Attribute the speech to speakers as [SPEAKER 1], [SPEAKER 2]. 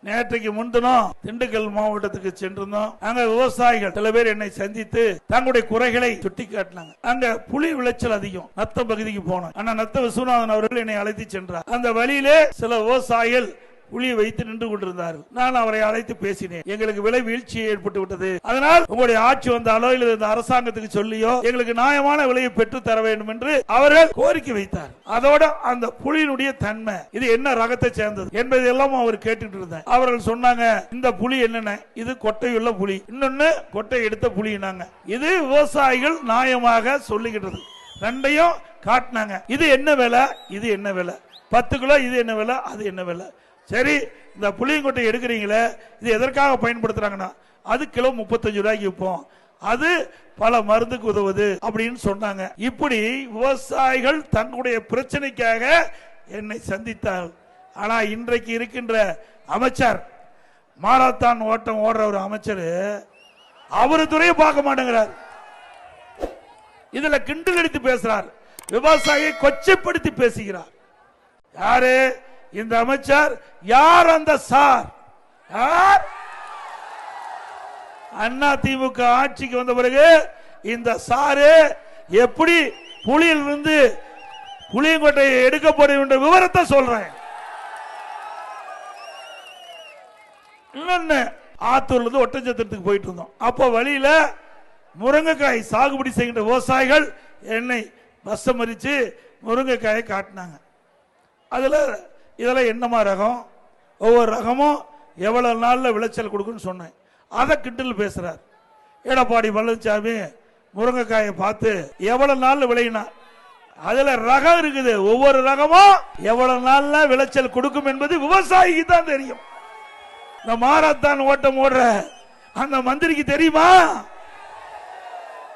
[SPEAKER 1] நேற்றைக்கு முன்தினம் திண்டுக்கல் மாவட்டத்துக்கு சென்றிருந்தோம். அங்க விவசாயிகள் சில பேர் என்னை சந்தித்து தங்களுடைய குறைகளை சுட்டி காட்டினாங்க. அங்க புலி விளைச்சல் அதிகம். நத்தம் பகுதிக்கு போனோம். ஆனா நத்த விஸ்வநாதன் அவர்கள் என்னை அழைத்து சென்றார். அந்த வழியிலே சில விவசாயிகள் புலியை வைத்து நின்று கொண்டிருந்தார்கள். நான் அவரை அழைத்து பேசினேன். எங்களுக்கு விலை வீழ்ச்சி ஏற்பட்டு விட்டது, அதனால் உங்களுடைய ஆட்சி வந்தாலோ இல்லை இந்த அரசாங்கத்துக்கு சொல்லியோ எங்களுக்கு நியாயமான விலையை பெற்று தர வேண்டும் என்று அவர்கள் கோரிக்கை வைத்தார். அதோட அந்த புலியினுடைய தன்மை, இது என்ன ரகத்தை சேர்ந்தது என்பதெல்லாம் அவர் கேட்டுட்டு இருந்தார். அவர்கள் சொன்னாங்க, இந்த புலி என்னென்ன, இது கொட்டையுள்ள புலி, இன்னொன்னு கொட்டை எடுத்த புலினாங்க. இது விவசாயிகள் நியாயமாக சொல்லிக்கிட்டது. ரெண்டையும் காட்டினாங்க. இது என்ன விலை, இது என்ன விலை, 10 கிலோ இது என்ன விலை, அது என்ன விலை. சரி, இந்த புளியங்கொட்டை எடுக்கிறீங்களே, இது எதற்காக பயன்படுத்துறாங்கன்னா அது கிலோ 35 ரூபாய்க்கு விற்போம், அது பல மருந்துக்கு உதவுது அப்படின்னு சொன்னாங்க. இப்படி விவசாயிகள் தங்களுடைய பிரச்சனைக்காக என்னை சந்தித்தார்கள். ஆனா இன்றைக்கு இருக்கின்ற அமைச்சர், மாரத்தான் ஓட்டம் ஓடுற ஒரு அமைச்சர், அவரு துறையை பார்க்க மாட்டேங்கிறார். இதுல கிண்டல் அடித்து பேசுறார், விவசாயியை கொச்சைப்படுத்தி பேசுகிறார். யாரு இந்த அமைச்சர்? யார் அந்த சார்? யார்? அண்ணா திமுக ஆட்சிக்கு வந்த பிறகு இந்த சாரு எப்படி புலியிலிருந்து புளியங்கொட்டையை எடுக்கப்படும் என்ற விவரத்தை சொல்றேன். இன்னொன்னு, ஆத்தூர்ல இருந்து ஒட்டஞ்சத்திரத்துக்கு போயிட்டு இருந்தோம். அப்போ வழியில முருங்கைக்காய் சாகுபடி செய்கின்ற விவசாயிகள் என்னை பஸ் மறிச்சு முருங்கைக்காயை காட்டினாங்க. அதுல இதெல்லாம் என்னமா ரகம், ஒவ்வொரு ரகமும் எவ்வளவு நாள்ல விளைச்சல் கொடுக்குன்னு சொன்னேன். அதை கிண்டல் பேசுறார். எடப்பாடி பழனிசாமி முருங்கைக்காயை பார்த்து எவ்வளவு நாள் விளையினா, அதுல ரகம் இருக்குது, ஒவ்வொரு ரகமும் எவ்வளவு நாள்ல விளைச்சல் கொடுக்கும் என்பது விவசாயிக்கு தான் தெரியும். இந்த மாரத்தான் ஓட்டம் ஓடுற அந்த மந்திரிக்கு தெரியுமா?